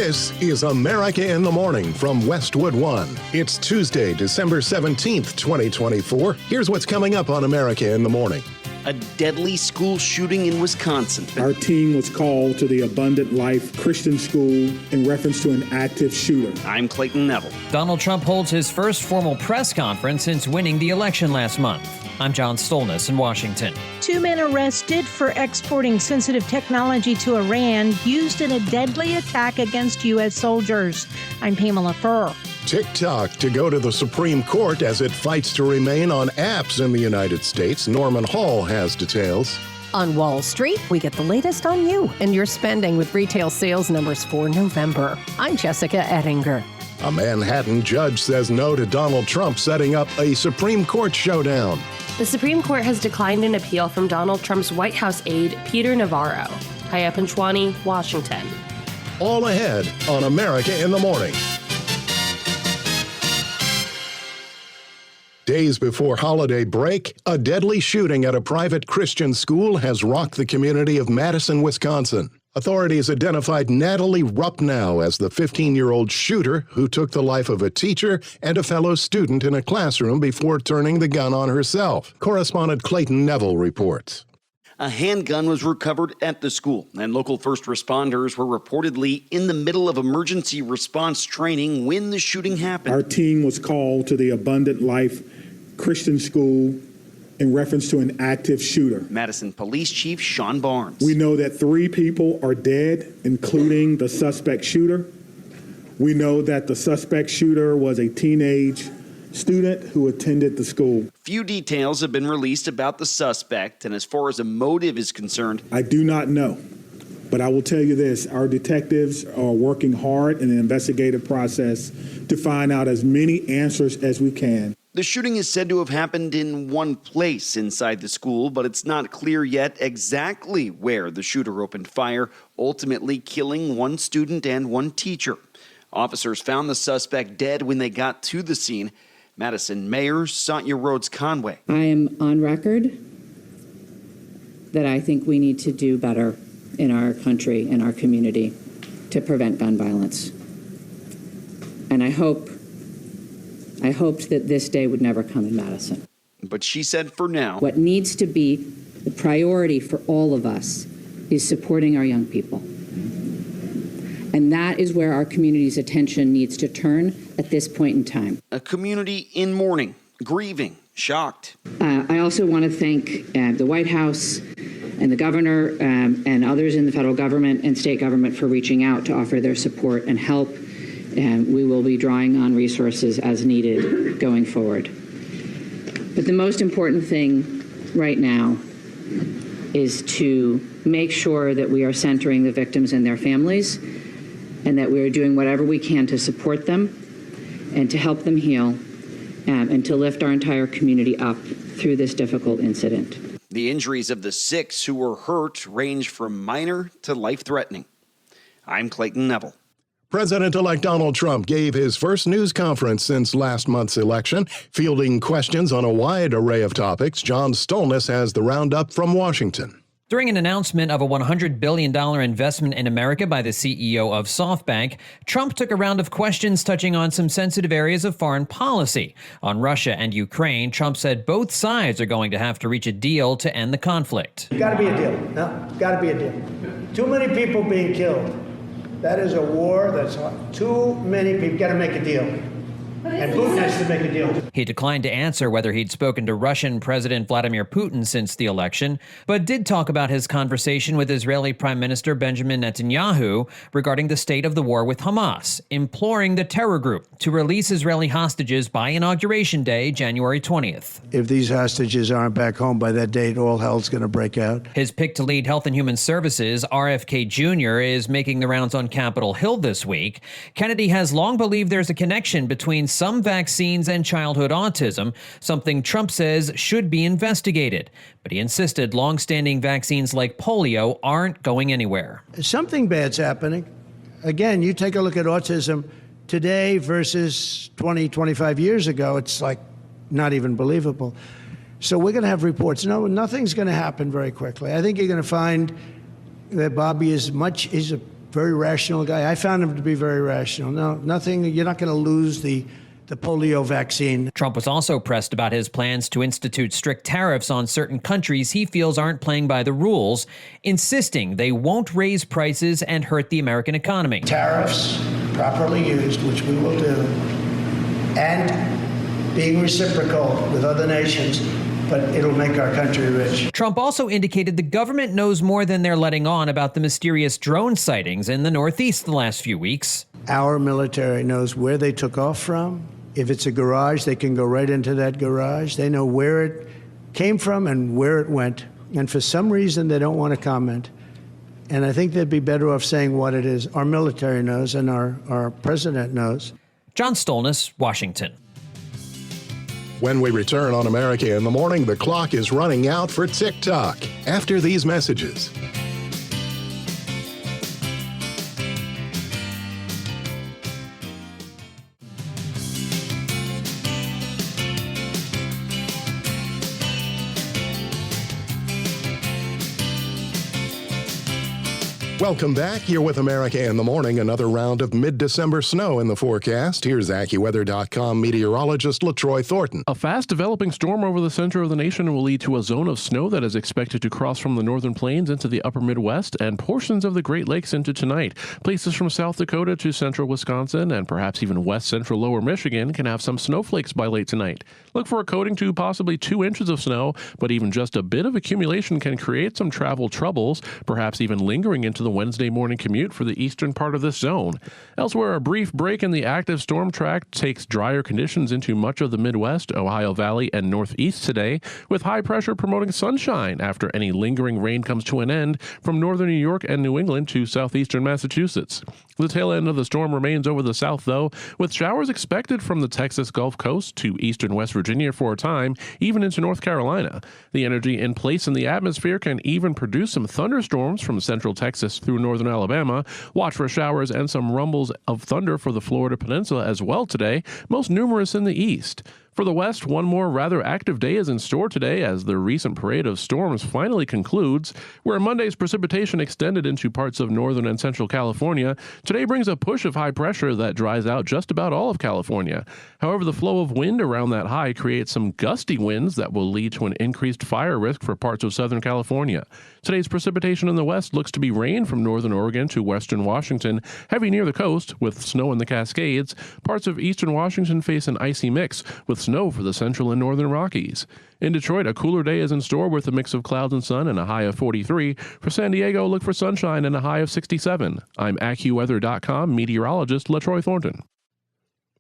This is America in the Morning from Westwood One. It's Tuesday, December 17th, 2024. Here's what's coming up on America in the Morning. A deadly school shooting in Wisconsin. Our team was called to the Abundant Life Christian School in reference to an active shooter. I'm Clayton Neville. Donald Trump holds his first formal press conference since winning the election last month. I'm John Stolnis in Washington. 2 men arrested for exporting sensitive technology to Iran used in a deadly attack against U.S. soldiers. I'm Pamela Furr. TikTok to go to the Supreme Court as it fights to remain on apps in the United States. Norman Hall has details. On Wall Street, we get the latest on you and your spending with retail sales numbers for November. I'm Jessica Ettinger. A Manhattan judge says no to Donald Trump setting up a Supreme Court showdown. The Supreme Court has declined an appeal from Donald Trump's White House aide, Peter Navarro. Haya Panchwani, Washington. All ahead on America in the Morning. Days before holiday break, a deadly shooting at a private Christian school has rocked the community of Madison, Wisconsin. Authorities identified Natalie Rupnow as the 15-year-old shooter who took the life of a teacher and a fellow student in a classroom before turning the gun on herself. Correspondent Clayton Neville reports. A handgun was recovered at the school, and local first responders were reportedly in the middle of emergency response training when the shooting happened. Our team was called to the Abundant Life Christian School in reference to an active shooter. Madison Police Chief Sean Barnes. We know that 3 people are dead, including the suspect shooter. We know that the suspect shooter was a teenage student who attended the school. Few details have been released about the suspect, and as far as a motive is concerned, I do not know. But I will tell you this, our detectives are working hard in the investigative process to find out as many answers as we can. the shooting is said to have happened in one place inside the school, but it's not clear yet exactly where the shooter opened fire, ultimately killing one student and one teacher. Officers found the suspect dead when they got to the scene. Madison Mayor Sonia Rhodes Conway. I am on record that I think we need to do better in our country and our community to prevent gun violence. And I hoped that this day would never come in Madison. But she said for now, what needs to be the priority for all of us is supporting our young people. And that is where our community's attention needs to turn at this point in time. a community in mourning, grieving, shocked. I also want to thank the White House and the governor and others in the federal government and state government for reaching out to offer their support and help. And we will be drawing on resources as needed going forward. But the most important thing right now is to make sure that we are centering the victims and their families, and that we are doing whatever we can to support them and to help them heal and to lift our entire community up through this difficult incident. The injuries of the 6 who were hurt range from minor to life-threatening. I'm Clayton Neville. President-elect Donald Trump gave his first news conference since last month's election, fielding questions on a wide array of topics. John Stolnis has the roundup from Washington. During an announcement of a $100 billion investment in America by the CEO of SoftBank, Trump took a round of questions touching on some sensitive areas of foreign policy. On Russia and Ukraine, Trump said both sides are going to have to reach a deal to end the conflict. Got to be a deal. No, got to be a deal. Too many people being killed. That is a war that's too many people. Got to make a deal. And Putin has to make a deal. He declined to answer whether he'd spoken to Russian President Vladimir Putin since the election, but did talk about his conversation with Israeli Prime Minister Benjamin Netanyahu regarding the state of the war with Hamas, imploring the terror group to release Israeli hostages by Inauguration Day, January 20th. If these hostages aren't back home by that date, all hell's going to break out. His pick to lead Health and Human Services, RFK Jr., is making the rounds on Capitol Hill this week. Kennedy has long believed there's a connection between some vaccines and childhood autism, something Trump says should be investigated. But he insisted long-standing vaccines like polio aren't going anywhere. Something bad's happening. Again, you take a look at autism today versus 20, 25 years ago, it's like not even believable. So we're going to have reports. No, nothing's going to happen very quickly. I think you're going to find that Bobby is very rational guy. I found him to be very rational. No, nothing, you're not going to lose the polio vaccine. Trump was also pressed about his plans to institute strict tariffs on certain countries he feels aren't playing by the rules, insisting they won't raise prices and hurt the American economy. Tariffs, properly used, which we will do, and being reciprocal with other nations, but it'll make our country rich. Trump also indicated the government knows more than they're letting on about the mysterious drone sightings in the Northeast the last few weeks. Our military knows where they took off from. If it's a garage, they can go right into that garage. They know where it came from and where it went. And for some reason, they don't want to comment. And I think they'd be better off saying what it is. Our military knows and our president knows. John Stolnis, Washington. When we return on America in the Morning, the clock is running out for TikTok. After these messages. Welcome back. You're with America in the Morning. Another round of mid-December snow in the forecast. Here's AccuWeather.com meteorologist LaTroy Thornton. A fast-developing storm over the center of the nation will lead to a zone of snow that is expected to cross from the northern plains into the upper Midwest and portions of the Great Lakes into tonight. Places from South Dakota to central Wisconsin and perhaps even west central lower Michigan can have some snowflakes by late tonight. Look for a coating to possibly 2 inches of snow, but even just a bit of accumulation can create some travel troubles, perhaps even lingering into the Wednesday morning commute for the eastern part of this zone. Elsewhere, a brief break in the active storm track takes drier conditions into much of the Midwest, Ohio Valley, and Northeast today, with high pressure promoting sunshine after any lingering rain comes to an end from northern New York and New England to southeastern Massachusetts. The tail end of the storm remains over the south, though, with showers expected from the Texas Gulf Coast to eastern West Virginia for a time, even into North Carolina. The energy in place in the atmosphere can even produce some thunderstorms from central Texas through northern Alabama. Watch for showers and some rumbles of thunder for the Florida Peninsula as well today, most numerous in the east. For the West, one more rather active day is in store today as the recent parade of storms finally concludes. Where Monday's precipitation extended into parts of northern and central California, today brings a push of high pressure that dries out just about all of California. However, the flow of wind around that high creates some gusty winds that will lead to an increased fire risk for parts of Southern California. Today's precipitation in the west looks to be rain from northern Oregon to western Washington, heavy near the coast with snow in the Cascades. Parts of eastern Washington face an icy mix with snow for the central and northern Rockies. In Detroit, a cooler day is in store with a mix of clouds and sun and a high of 43. For San Diego, look for sunshine and a high of 67. I'm AccuWeather.com meteorologist LaTroy Thornton.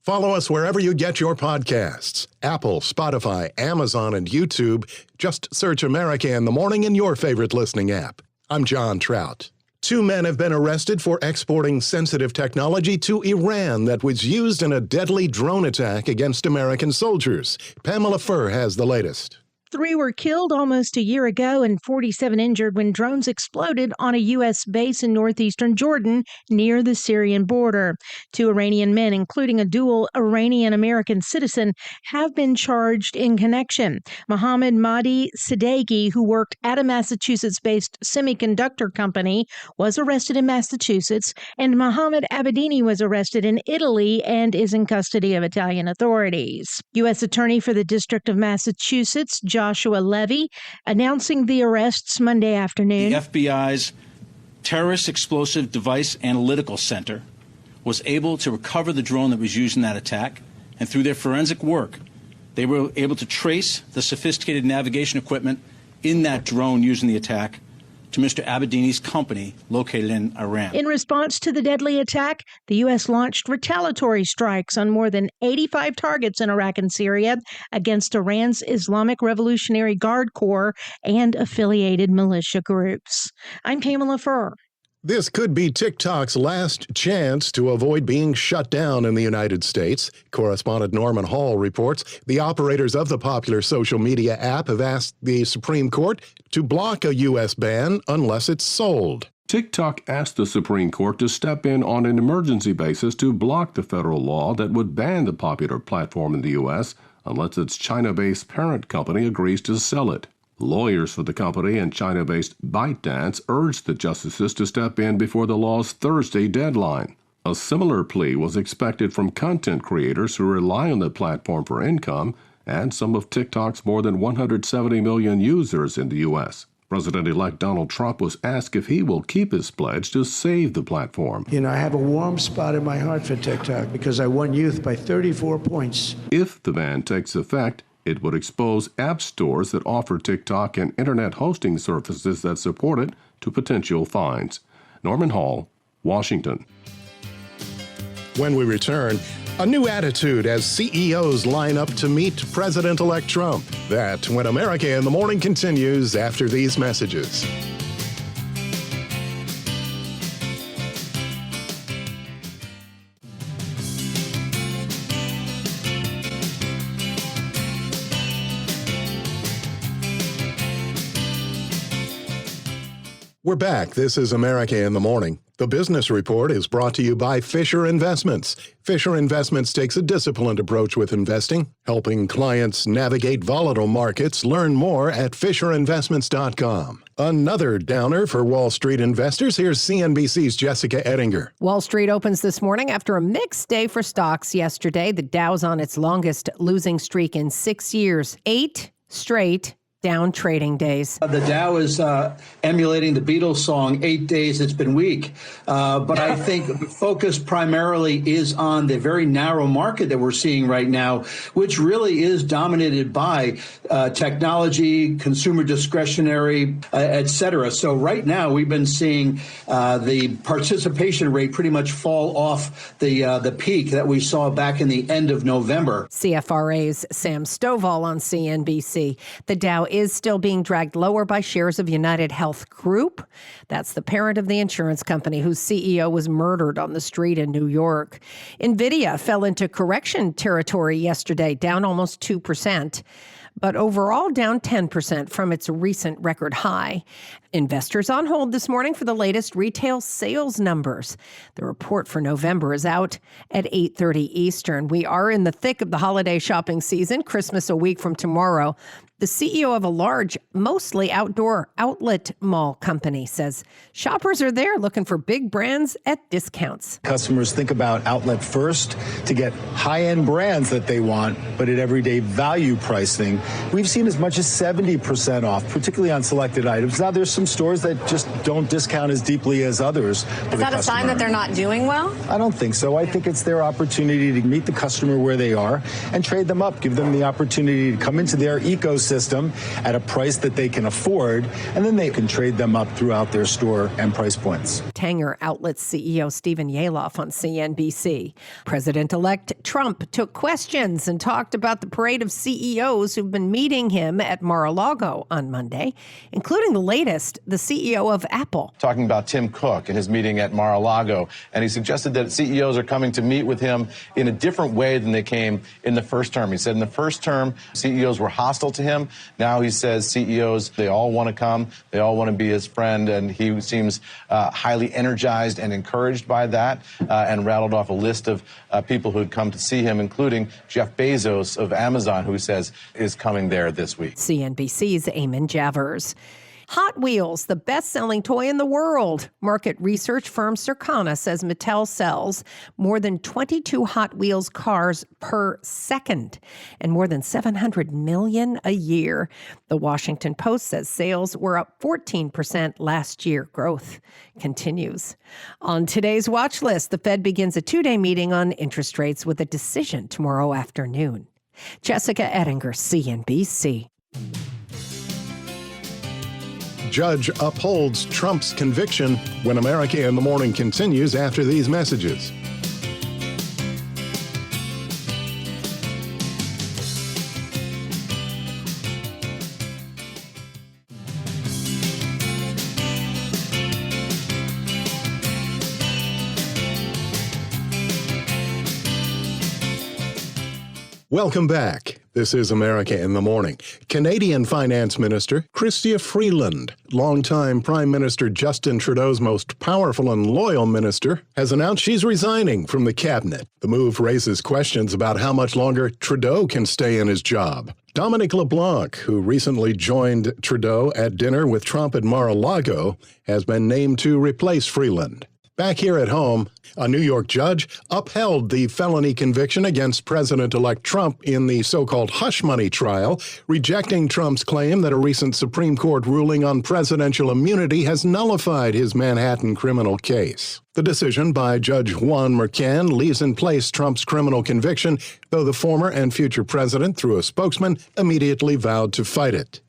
Follow us wherever you get your podcasts. Apple, Spotify, Amazon, and YouTube. Just search America in the Morning in your favorite listening app. I'm John Trout. 2 men have been arrested for exporting sensitive technology to Iran that was used in a deadly drone attack against American soldiers. Pamela Furr has the latest. 3 were killed almost a year ago and 47 injured when drones exploded on a U.S. base in northeastern Jordan near the Syrian border. 2 Iranian men, including a dual Iranian-American citizen, have been charged in connection. Mohammed Mahdi Sadeghi, who worked at a Massachusetts-based semiconductor company, was arrested in Massachusetts, and Mohammed Abedini was arrested in Italy and is in custody of Italian authorities. U.S. Attorney for the District of Massachusetts, Joshua Levy, announcing the arrests Monday afternoon. The FBI's Terrorist Explosive Device Analytical Center was able to recover the drone that was used in that attack, and through their forensic work, they were able to trace the sophisticated navigation equipment in that drone used in the attack to Mr. Abedini's company located in Iran. In response to the deadly attack, the U.S. launched retaliatory strikes on more than 85 targets in Iraq and Syria against Iran's Islamic Revolutionary Guard Corps and affiliated militia groups. I'm Pamela Furr. This could be TikTok's last chance to avoid being shut down in the United States. Correspondent Norman Hall reports the operators of the popular social media app have asked the Supreme Court to block a U.S. ban unless it's sold. TikTok asked the Supreme Court to step in on an emergency basis to block the federal law that would ban the popular platform in the U.S. unless its China-based parent company agrees to sell it. Lawyers for the company and China-based ByteDance urged the justices to step in before the law's Thursday deadline. A similar plea was expected from content creators who rely on the platform for income and some of TikTok's more than 170 million users in the U.S. President-elect Donald Trump was asked if he will keep his pledge to save the platform. You know, I have a warm spot in my heart for TikTok because I won youth by 34 points. If the ban takes effect, it would expose app stores that offer TikTok and internet hosting services that support it to potential fines. Norman Hall, Washington. When we return, a new attitude as CEOs line up to meet President-elect Trump. That when America in the Morning continues after these messages. We're back. This is America in the Morning. The Business Report is brought to you by Fisher Investments. Fisher Investments takes a disciplined approach with investing, helping clients navigate volatile markets. Learn more at FisherInvestments.com. Another downer for Wall Street investors. Here's CNBC's Jessica Ettinger. Wall Street opens this morning after a mixed day for stocks yesterday. The Dow's on its longest losing streak in 6 years, 8 straight down trading days. The Dow is emulating the Beatles song, 8 days it's been weak. But I think the focus primarily is on the very narrow market that we're seeing right now, which really is dominated by technology, consumer discretionary, et cetera. So right now we've been seeing the participation rate pretty much fall off the peak that we saw back in the end of November. CFRA's Sam Stovall on CNBC. The Dow is still being dragged lower by shares of United Health Group. That's the parent of the insurance company whose CEO was murdered on the street in New York. NVIDIA fell into correction territory yesterday, down almost 2%. But overall down 10% from its recent record high. Investors on hold this morning for the latest retail sales numbers. The report for November is out at 8:30 Eastern. We are in the thick of the holiday shopping season, Christmas a week from tomorrow. The CEO of a large, mostly outdoor outlet mall company says shoppers are there looking for big brands at discounts. Customers think about outlet first to get high-end brands that they want, but at everyday value pricing. We've seen as much as 70% off, particularly on selected items. Now, there's some stores that just don't discount as deeply as others. Is that a sign that they're not doing well? I don't think so. I think it's their opportunity to meet the customer where they are and trade them up, give them the opportunity to come into their ecosystem at a price that they can afford, and then they can trade them up throughout their store and price points. Tanger Outlets CEO Stephen Yalof on CNBC. President-elect Trump took questions and talked about the parade of CEOs who've been meeting him at Mar-a-Lago on Monday, including the latest, the CEO of Apple. Talking about Tim Cook and his meeting at Mar-a-Lago, and he suggested that CEOs are coming to meet with him in a different way than they came in the first term. He said in the first term, CEOs were hostile to him. Now he says CEOs, they all want to come. They all want to be his friend. And he seems highly energized and encouraged by that and rattled off a list of people who had come to see him, including Jeff Bezos of Amazon, who he says is coming there this week. CNBC's Eamon Javers. Hot Wheels, the best-selling toy in the world. Market research firm Circana says Mattel sells more than 22 Hot Wheels cars per second and more than 700 million a year. The Washington Post says sales were up 14% last year. Growth continues. On today's watch list, the Fed begins a 2-day meeting on interest rates with a decision tomorrow afternoon. Jessica Ettinger, CNBC. Judge upholds Trump's conviction when America in the Morning continues after these messages. Welcome back. This is America in the Morning. Canadian Finance Minister Chrystia Freeland, longtime Prime Minister Justin Trudeau's most powerful and loyal minister, has announced she's resigning from the cabinet. The move raises questions about how much longer Trudeau can stay in his job. Dominic LeBlanc, who recently joined Trudeau at dinner with Trump at Mar-a-Lago, has been named to replace Freeland. Back here at home, a New York judge upheld the felony conviction against President-elect Trump in the so-called hush money trial, rejecting Trump's claim that a recent Supreme Court ruling on presidential immunity has nullified his Manhattan criminal case. The decision by Judge Juan Mercan leaves in place Trump's criminal conviction, though the former and future president, through a spokesman, immediately vowed to fight it.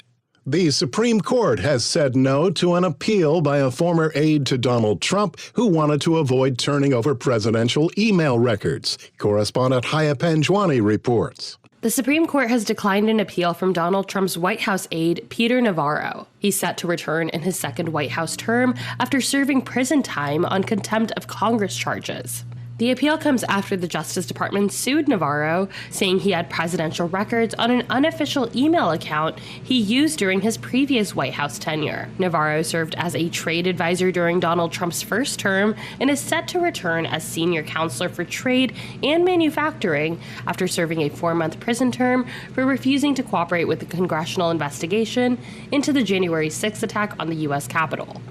The Supreme Court has said no to an appeal by a former aide to Donald Trump who wanted to avoid turning over presidential email records. Correspondent Haya Panjwani reports. The Supreme Court has declined an appeal from Donald Trump's White House aide, Peter Navarro. He's set to return in his second White House term after serving prison time on contempt of Congress charges. The appeal comes after the Justice Department sued Navarro, saying he had presidential records on an unofficial email account he used during his previous White House tenure. Navarro served as a trade advisor during Donald Trump's first term and is set to return as senior counselor for trade and manufacturing after serving a 4-month prison term for refusing to cooperate with the congressional investigation into the January 6th attack on the U.S. Capitol.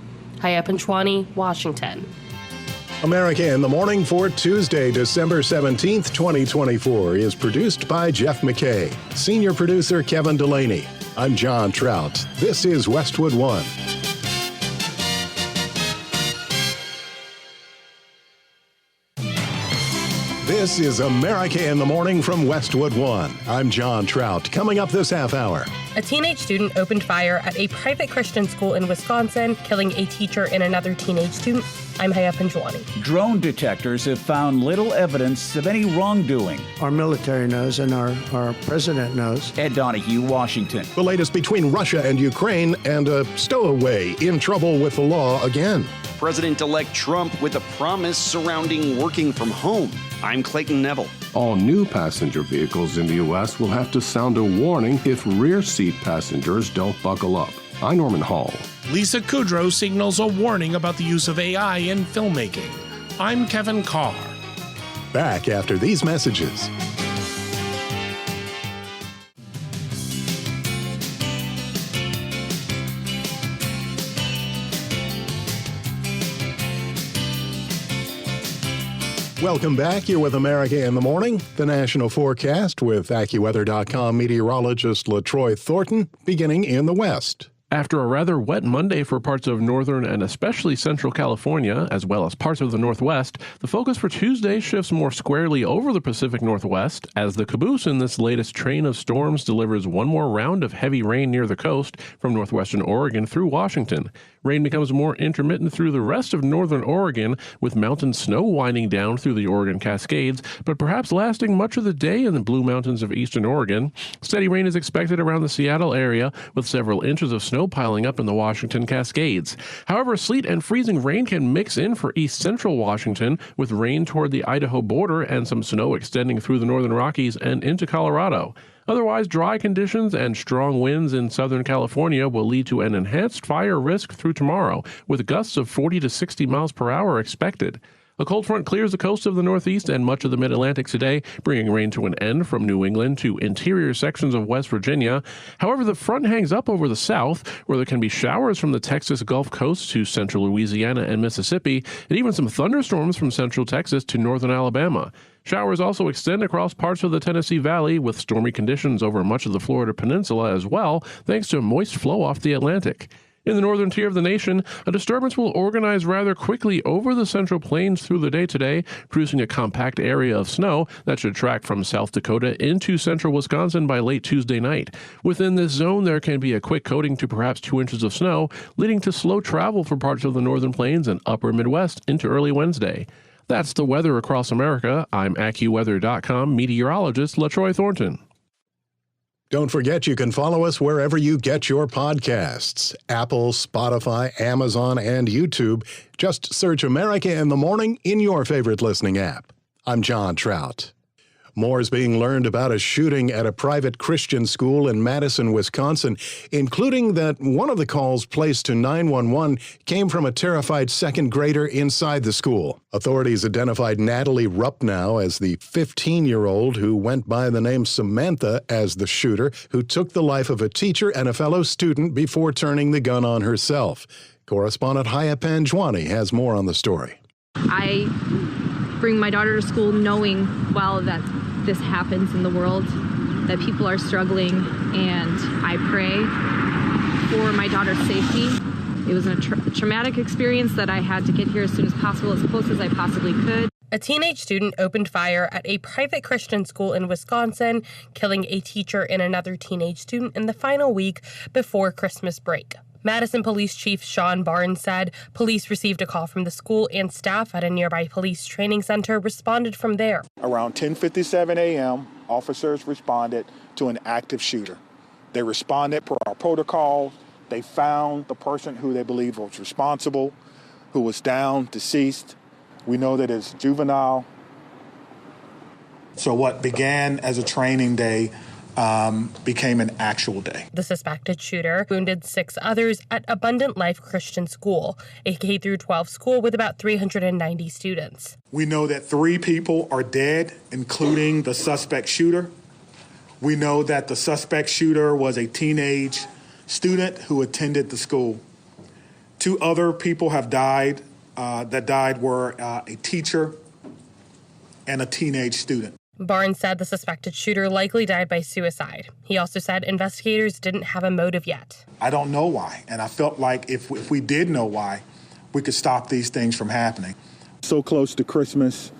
Haya Panchwani, Washington. America in the Morning for Tuesday, December 17th, 2024 is produced by Jeff McKay. Senior producer Kevin Delaney. I'm John Trout. This is Westwood One. This is America in the Morning from Westwood One. I'm John Trout. Coming up this half hour. A teenage student opened fire at a private Christian school in Wisconsin, killing a teacher and another teenage student. I'm Haya Panjwani. Drone detectors have found little evidence of any wrongdoing. Our military knows and our president knows. Ed Donahue, Washington. The latest between Russia and Ukraine, and a stowaway in trouble with the law again. President-elect Trump with a promise surrounding working from home. I'm Clayton Neville. All new passenger vehicles in the U.S. will have to sound a warning if rear seat passengers don't buckle up. I'm Norman Hall. Lisa Kudrow signals a warning about the use of AI in filmmaking. I'm Kevin Carr. Back after these messages. Welcome back. You're with America in the Morning. The national forecast with AccuWeather.com meteorologist LaTroy Thornton, beginning in the west. After a rather wet Monday for parts of northern and especially central California, as well as parts of the Northwest, the focus for Tuesday shifts more squarely over the Pacific Northwest as the caboose in this latest train of storms delivers one more round of heavy rain near the coast from northwestern Oregon through Washington. Rain becomes more intermittent through the rest of northern Oregon, with mountain snow winding down through the Oregon Cascades, but perhaps lasting much of the day in the Blue Mountains of eastern Oregon. Steady rain is expected around the Seattle area, with several inches of snow piling up in the Washington Cascades. However, sleet and freezing rain can mix in for east central Washington, with rain toward the Idaho border and some snow extending through the northern Rockies and into Colorado. Otherwise, dry conditions and strong winds in Southern California will lead to an enhanced fire risk through tomorrow, with gusts of 40 to 60 miles per hour expected. A cold front clears the coast of the Northeast and much of the Mid-Atlantic today, bringing rain to an end from New England to interior sections of West Virginia. However, the front hangs up over the South, where there can be showers from the Texas Gulf Coast to central Louisiana and Mississippi, and even some thunderstorms from central Texas to northern Alabama. Showers also extend across parts of the Tennessee Valley, with stormy conditions over much of the Florida Peninsula as well, thanks to a moist flow off the Atlantic. In the northern tier of the nation, a disturbance will organize rather quickly over the Central Plains through the day today, producing a compact area of snow that should track from South Dakota into central Wisconsin by late Tuesday night. Within this zone, there can be a quick coating to perhaps 2 inches of snow, leading to slow travel for parts of the northern plains and upper Midwest into early Wednesday. That's the weather across America. I'm AccuWeather.com meteorologist LaTroy Thornton. Don't forget you can follow us wherever you get your podcasts. Apple, Spotify, Amazon, and YouTube. Just search America in the Morning in your favorite listening app. I'm John Trout. More is being learned about a shooting at a private Christian school in Madison, Wisconsin, including that one of the calls placed to 911 came from a terrified second grader inside the school. Authorities identified Natalie Rupnow as the 15-year-old who went by the name Samantha as the shooter who took the life of a teacher and a fellow student before turning the gun on herself. Correspondent Panjwani has more on the story. I bring my daughter to school knowing, well, that this happens in the world, that people are struggling, and I pray for my daughter's safety. It was a traumatic experience that I had to get here as soon as possible, as close as I possibly could. A teenage student opened fire at a private Christian school in Wisconsin, killing a teacher and another teenage student in the final week before Christmas break. Madison Police Chief Sean Barnes said police received a call from the school and staff at a nearby police training center responded from there. Around 10:57 a.m., officers responded to an active shooter. They responded per our protocol. They found the person who they believed was responsible, who was down, deceased. We know that it's juvenile. So what began as a training day became an actual day. The suspected shooter wounded 6 others at Abundant Life Christian School, a K-12 school with about 390 students. We know that 3 people are dead, including the suspect shooter. We know that the suspect shooter was a teenage student who attended the school. 2 other people have died. That died were a teacher and a teenage student. Barnes said the suspected shooter likely died by suicide. He also said investigators didn't have a motive yet. I don't know why, and I felt like if we did know why, we could stop these things from happening. So close to Christmas,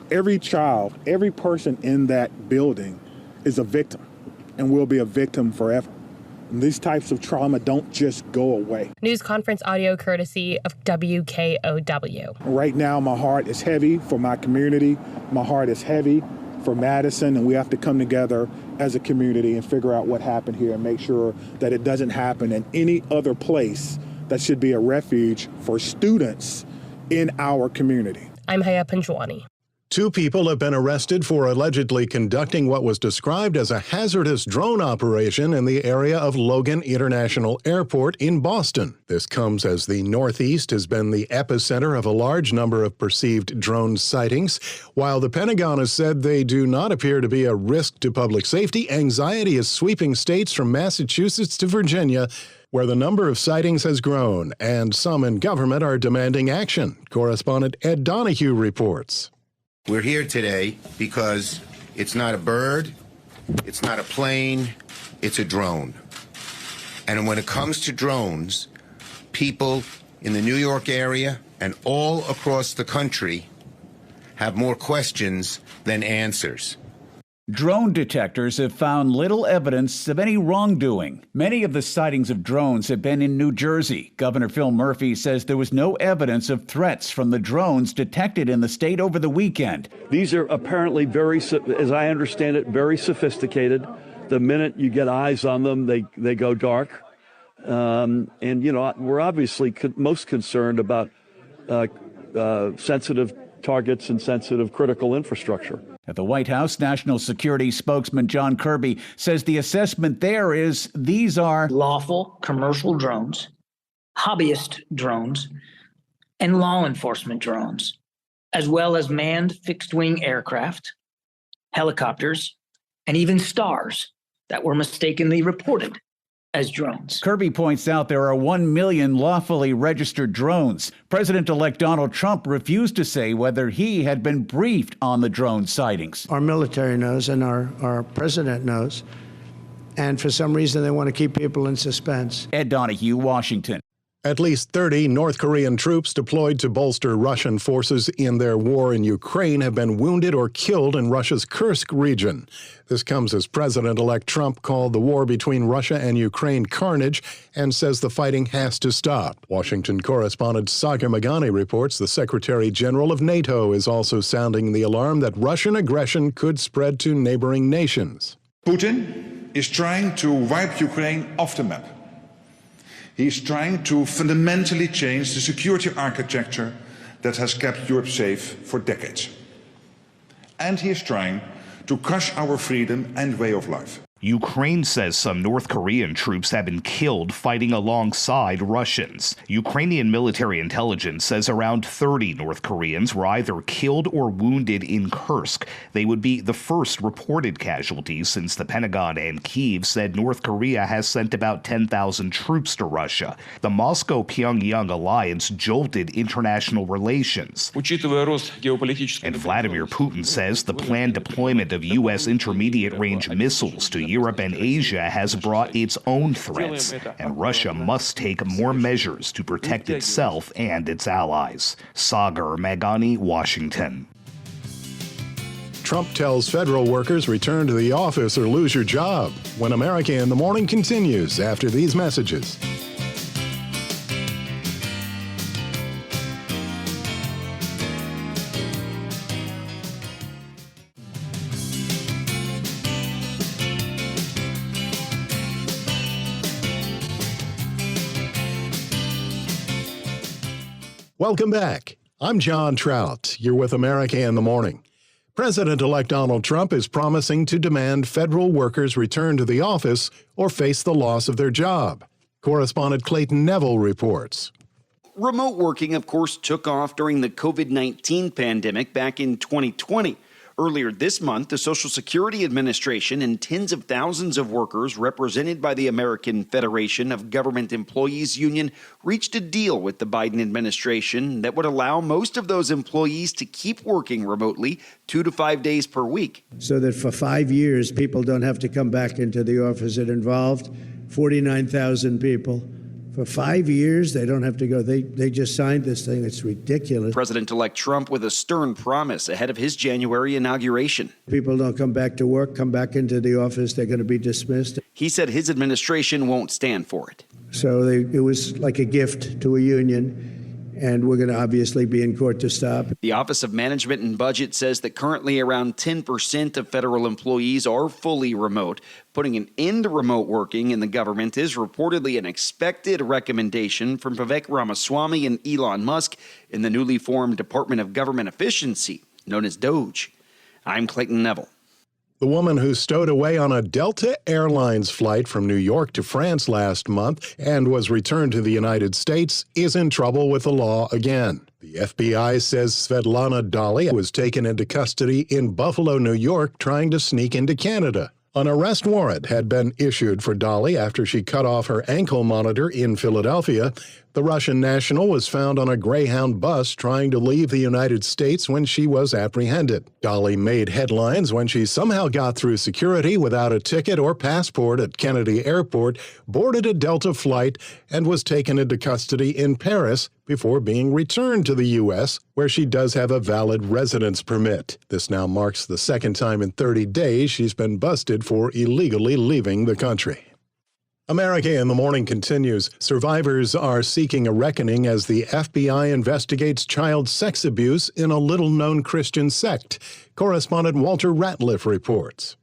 every child, every person in that building is a victim and will be a victim forever. And these types of trauma don't just go away. News conference audio courtesy of WKOW. Right now, my heart is heavy for my community. My heart is heavy for Madison, and we have to come together as a community and figure out what happened here and make sure that it doesn't happen in any other place that should be a refuge for students in our community. I'm Panjwani. 2 people have been arrested for allegedly conducting what was described as a hazardous drone operation in the area of Logan International Airport in Boston. This comes as the Northeast has been the epicenter of a large number of perceived drone sightings. While the Pentagon has said they do not appear to be a risk to public safety, anxiety is sweeping states from Massachusetts to Virginia, where the number of sightings has grown, and some in government are demanding action. Correspondent Ed Donahue reports. We're here today because it's not a bird, it's not a plane, it's a drone. And when it comes to drones, people in the New York area and all across the country have more questions than answers. Drone detectors have found little evidence of any wrongdoing. Many of the sightings of drones have been in New Jersey. Governor Phil Murphy says there was no evidence of threats from the drones detected in the state over the weekend. These are apparently as I understand it, very sophisticated. The minute you get eyes on them, they go dark. And, we're obviously most concerned about sensitive targets and sensitive critical infrastructure. At the White House, National Security spokesman John Kirby says the assessment there is these are lawful commercial drones, hobbyist drones, and law enforcement drones, as well as manned fixed-wing aircraft, helicopters, and even stars that were mistakenly reported as drones. Kirby points out there are 1 million lawfully registered drones. President-elect Donald Trump refused to say whether he had been briefed on the drone sightings. Our military knows and our president knows. And for some reason, they want to keep people in suspense. Ed Donahue, Washington. At least 30 North Korean troops deployed to bolster Russian forces in their war in Ukraine have been wounded or killed in Russia's Kursk region. This comes as President-elect Trump called the war between Russia and Ukraine carnage and says the fighting has to stop. Washington correspondent Sagar Magani reports the Secretary General of NATO is also sounding the alarm that Russian aggression could spread to neighboring nations. Putin is trying to wipe Ukraine off the map. He's trying to fundamentally change the security architecture that has kept Europe safe for decades. And he is trying to crush our freedom and way of life. Ukraine says some North Korean troops have been killed fighting alongside Russians. Ukrainian military intelligence says around 30 North Koreans were either killed or wounded in Kursk. They would be the first reported casualties since the Pentagon and Kyiv said North Korea has sent about 10,000 troops to Russia. The Moscow-Pyongyang alliance jolted international relations. And Vladimir Putin says the planned deployment of U.S. intermediate-range missiles to Europe and Asia has brought its own threats, and Russia must take more measures to protect itself and its allies. Sagar Magani, Washington. Trump tells federal workers return to the office or lose your job. When America in the Morning continues after these messages. Welcome back. I'm John Trout. You're with America in the Morning. President-elect Donald Trump is promising to demand federal workers return to the office or face the loss of their job. Correspondent Clayton Neville reports. Remote working, of course, took off during the COVID-19 pandemic back in 2020. Earlier this month, the Social Security Administration and tens of thousands of workers represented by the American Federation of Government Employees Union reached a deal with the Biden administration that would allow most of those employees to keep working remotely 2 to 5 days per week. So that for 5 years, people don't have to come back into the office. It involved 49,000 people. For 5 years, they don't have to go. They just signed this thing. It's ridiculous. President-elect Trump with a stern promise ahead of his January inauguration. People don't come back to work, come back into the office, they're going to be dismissed. He said his administration won't stand for it. So it was like a gift to a union. And we're going to obviously be in court to stop. The Office of Management and Budget says that currently around 10% of federal employees are fully remote. Putting an end to remote working in the government is reportedly an expected recommendation from Vivek Ramaswamy and Elon Musk in the newly formed Department of Government Efficiency, known as DOGE. I'm Clayton Neville. The woman who stowed away on a Delta Airlines flight from New York to France last month and was returned to the United States is in trouble with the law again. The FBI says Svetlana Dali was taken into custody in Buffalo, New York, trying to sneak into Canada. An arrest warrant had been issued for Dali after she cut off her ankle monitor in Philadelphia. The Russian national was found on a Greyhound bus trying to leave the United States when she was apprehended. Dali made headlines when she somehow got through security without a ticket or passport at Kennedy Airport, boarded a Delta flight, and was taken into custody in Paris before being returned to the U.S., where she does have a valid residence permit. This now marks the second time in 30 days she's been busted for illegally leaving the country. America in the Morning continues. Survivors are seeking a reckoning as the FBI investigates child sex abuse in a little-known Christian sect. Correspondent Walter Ratliff reports.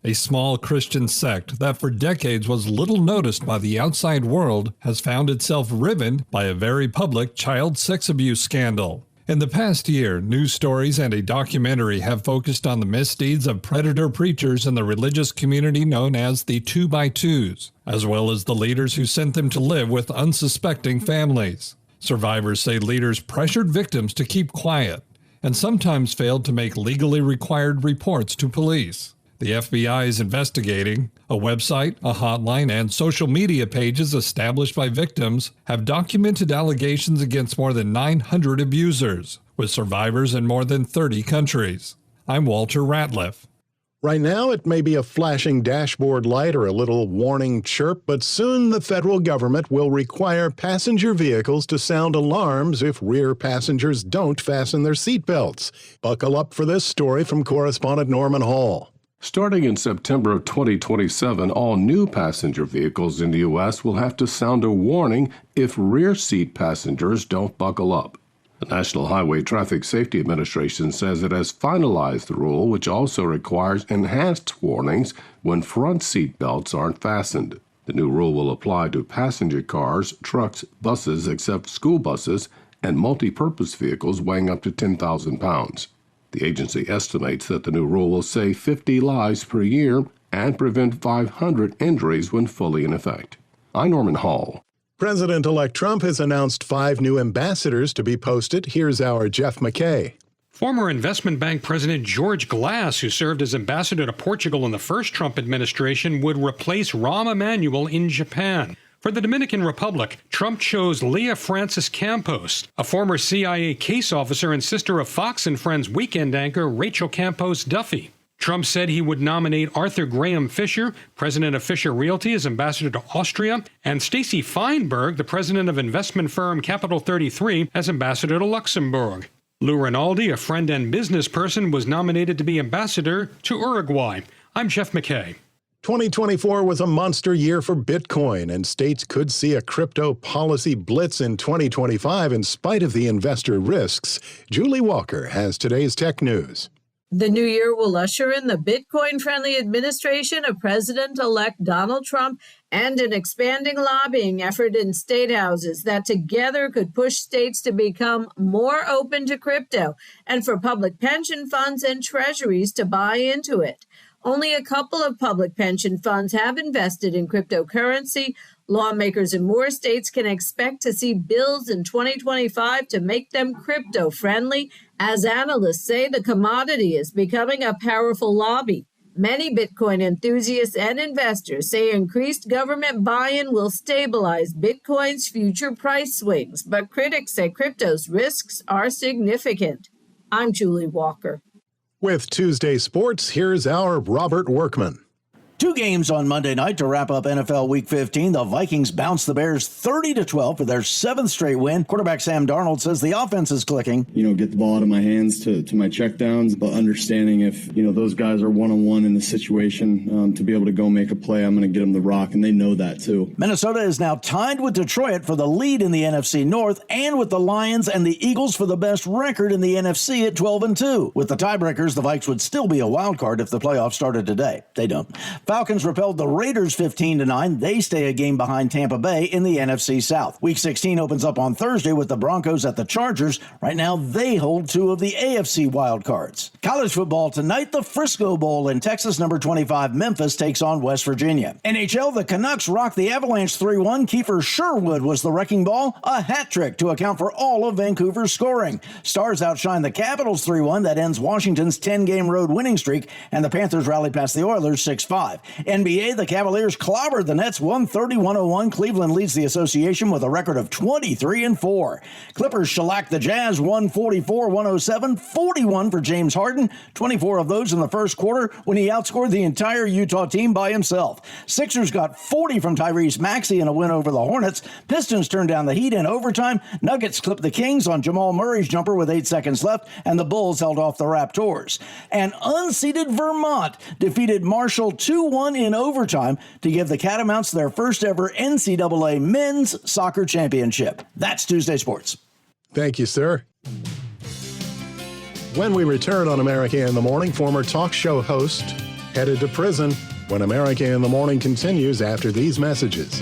A small Christian sect that for decades was little noticed by the outside world has found itself riven by a very public child sex abuse scandal. In the past year, news stories and a documentary have focused on the misdeeds of predator preachers in the religious community known as the 2x2s, as well as the leaders who sent them to live with unsuspecting families. Survivors say leaders pressured victims to keep quiet and sometimes failed to make legally required reports to police. The FBI is investigating. A website, a hotline, and social media pages established by victims have documented allegations against more than 900 abusers, with survivors in more than 30 countries. I'm Walter Ratliff. Right now, it may be a flashing dashboard light or a little warning chirp, but soon the federal government will require passenger vehicles to sound alarms if rear passengers don't fasten their seatbelts. Buckle up for this story from correspondent Norman Hall. Starting in September of 2027, all new passenger vehicles in the U.S. will have to sound a warning if rear seat passengers don't buckle up. The National Highway Traffic Safety Administration says it has finalized the rule, which also requires enhanced warnings when front seat belts aren't fastened. The new rule will apply to passenger cars, trucks, buses except school buses, and multi-purpose vehicles weighing up to 10,000 pounds. The agency estimates that the new rule will save 50 lives per year and prevent 500 injuries when fully in effect. I'm Norman Hall. President-elect Trump has announced 5 new ambassadors to be posted. Here's our Jeff McKay. Former investment bank President George Glass, who served as ambassador to Portugal in the first Trump administration, would replace Rahm Emanuel in Japan. For the Dominican Republic, Trump chose Leah Francis Campos, a former CIA case officer and sister of Fox and Friends weekend anchor Rachel Campos Duffy. Trump said he would nominate Arthur Graham Fisher, president of Fisher Realty, as ambassador to Austria, and Stacy Feinberg, the president of investment firm Capital 33, as ambassador to Luxembourg. Lou Rinaldi, a friend and business person, was nominated to be ambassador to Uruguay. I'm Jeff McKay. 2024 was a monster year for Bitcoin, and states could see a crypto policy blitz in 2025 in spite of the investor risks. Julie Walker has today's tech news. The new year will usher in the Bitcoin-friendly administration of President-elect Donald Trump and an expanding lobbying effort in state houses that together could push states to become more open to crypto and for public pension funds and treasuries to buy into it. Only a couple of public pension funds have invested in cryptocurrency. Lawmakers in more states can expect to see bills in 2025 to make them crypto-friendly. As analysts say, the commodity is becoming a powerful lobby. Many Bitcoin enthusiasts and investors say increased government buy-in will stabilize Bitcoin's future price swings, but critics say crypto's risks are significant. I'm Julie Walker. With Tuesday Sports, here's our Robert Workman. 2 games on Monday night to wrap up NFL Week 15. The Vikings bounced the Bears 30-12 for their 7th straight win. Quarterback Sam Darnold says the offense is clicking. Get the ball out of my hands to my checkdowns, but understanding if, those guys are one-on-one in the situation to be able to go make a play, I'm going to get them the rock, and they know that too. Minnesota is now tied with Detroit for the lead in the NFC North and with the Lions and the Eagles for the best record in the NFC at 12-2. With the tiebreakers, the Vikes would still be a wild card if the playoffs started today. They don't. Falcons repelled the Raiders 15-9. They stay a game behind Tampa Bay in the NFC South. Week 16 opens up on Thursday with the Broncos at the Chargers. Right now, they hold 2 of the AFC wildcards. College football tonight, the Frisco Bowl in Texas. Number 25 Memphis takes on West Virginia. NHL, the Canucks rocked the Avalanche 3-1. Kiefer Sherwood was the wrecking ball, a hat trick to account for all of Vancouver's scoring. Stars outshine the Capitals 3-1. That ends Washington's 10-game road winning streak, and the Panthers rally past the Oilers 6-5. NBA, the Cavaliers clobbered the Nets 130-101. Cleveland leads the association with a record of 23-4. Clippers shellacked the Jazz 144-107, 41 for James Harden, 24 of those in the first quarter when he outscored the entire Utah team by himself. Sixers got 40 from Tyrese Maxey in a win over the Hornets. Pistons turned down the Heat in overtime. Nuggets clipped the Kings on Jamal Murray's jumper with 8 seconds left, and the Bulls held off the Raptors. And unseeded Vermont defeated Marshall 2-1 in overtime to give the Catamounts their first ever NCAA men's soccer championship. That's Tuesday Sports. Thank you, sir. When we return on America in the Morning, former talk show host headed to prison. When America in the Morning continues after these messages.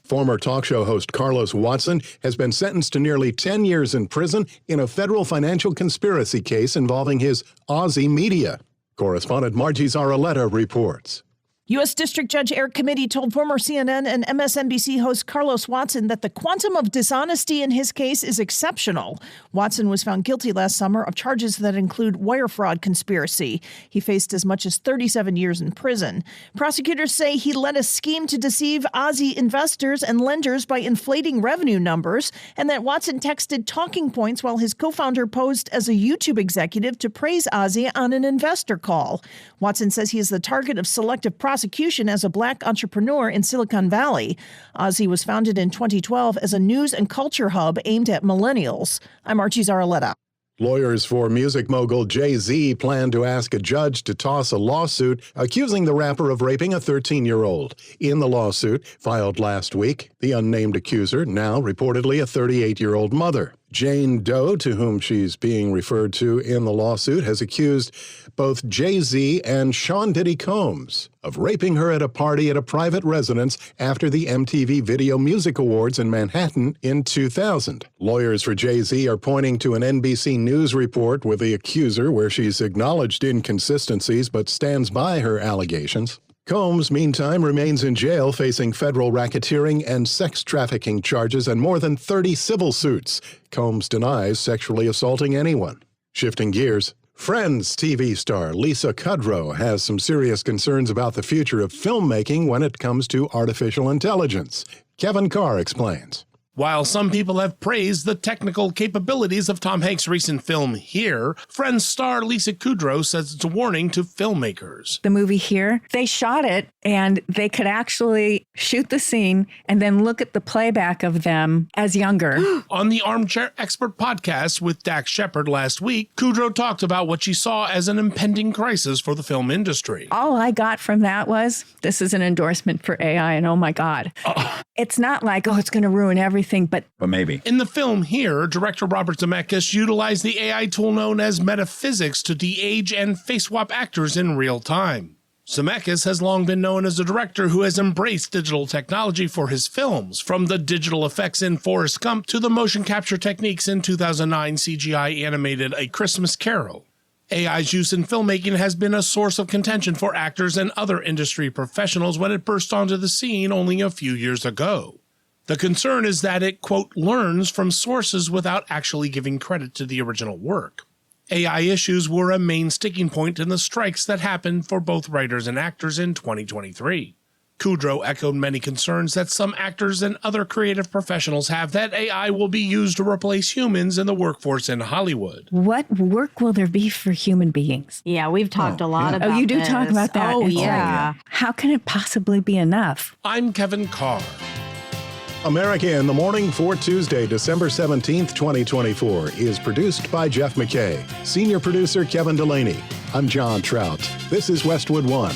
Former talk show host Carlos Watson has been sentenced to nearly 10 years in prison in a federal financial conspiracy case involving his Aussie media. Correspondent Margie Zaraletta reports. U.S. District Judge Eric Committee told former CNN and MSNBC host Carlos Watson that the quantum of dishonesty in his case is exceptional. Watson was found guilty last summer of charges that include wire fraud conspiracy. He faced as much as 37 years in prison. Prosecutors say he led a scheme to deceive Aussie investors and lenders by inflating revenue numbers, and that Watson texted talking points while his co-founder posed as a YouTube executive to praise Aussie on an investor call. Watson says he is the target of selective prosecution as a black entrepreneur in Silicon Valley. Aussie was founded in 2012 as a news and culture hub aimed at millennials. I'm Archie Zaraletta. Lawyers for music mogul Jay-Z plan to ask a judge to toss a lawsuit accusing the rapper of raping a 13-year-old. In the lawsuit, filed last week, the unnamed accuser, now reportedly a 38-year-old mother. Jane Doe, to whom she's being referred to in the lawsuit, has accused both Jay-Z and Sean Diddy Combs of raping her at a party at a private residence after the MTV Video Music Awards in Manhattan in 2000. Lawyers for Jay-Z are pointing to an NBC News report with the accuser where she's acknowledged inconsistencies but stands by her allegations. Combs, meantime, remains in jail facing federal racketeering and sex trafficking charges and more than 30 civil suits. Combs denies sexually assaulting anyone. Shifting gears, Friends TV star Lisa Kudrow has some serious concerns about the future of filmmaking when it comes to artificial intelligence. Kevin Carr explains. While some people have praised the technical capabilities of Tom Hanks' recent film Here, Friends star Lisa Kudrow says it's a warning to filmmakers. The movie Here, they shot it and they could actually shoot the scene and then look at the playback of them as younger. On the Armchair Expert podcast with Dax Shepard last week, Kudrow talked about what she saw as an impending crisis for the film industry. All I got from that was, this is an endorsement for AI and oh my God. It's not like, oh, it's going to ruin everything. But maybe. In the film Here, director Robert Zemeckis utilized the AI tool known as metaphysics to de-age and face-swap actors in real time. Zemeckis has long been known as a director who has embraced digital technology for his films, from the digital effects in Forrest Gump to the motion capture techniques in 2009 CGI animated A Christmas Carol. AI's use in filmmaking has been a source of contention for actors and other industry professionals when it burst onto the scene only a few years ago. The concern is that it, quote, learns from sources without actually giving credit to the original work. AI issues were a main sticking point in the strikes that happened for both writers and actors in 2023. Kudrow echoed many concerns that some actors and other creative professionals have that AI will be used to replace humans in the workforce in Hollywood. What work will there be for human beings? Yeah, we've talked a lot about Oh, you do this. talk about that? Oh, yeah. How can it possibly be enough? I'm Kevin Carr. America in the Morning for Tuesday, December 17th, 2024 is produced by Jeff McKay. Senior producer Kevin Delaney. I'm John Trout. This is Westwood One.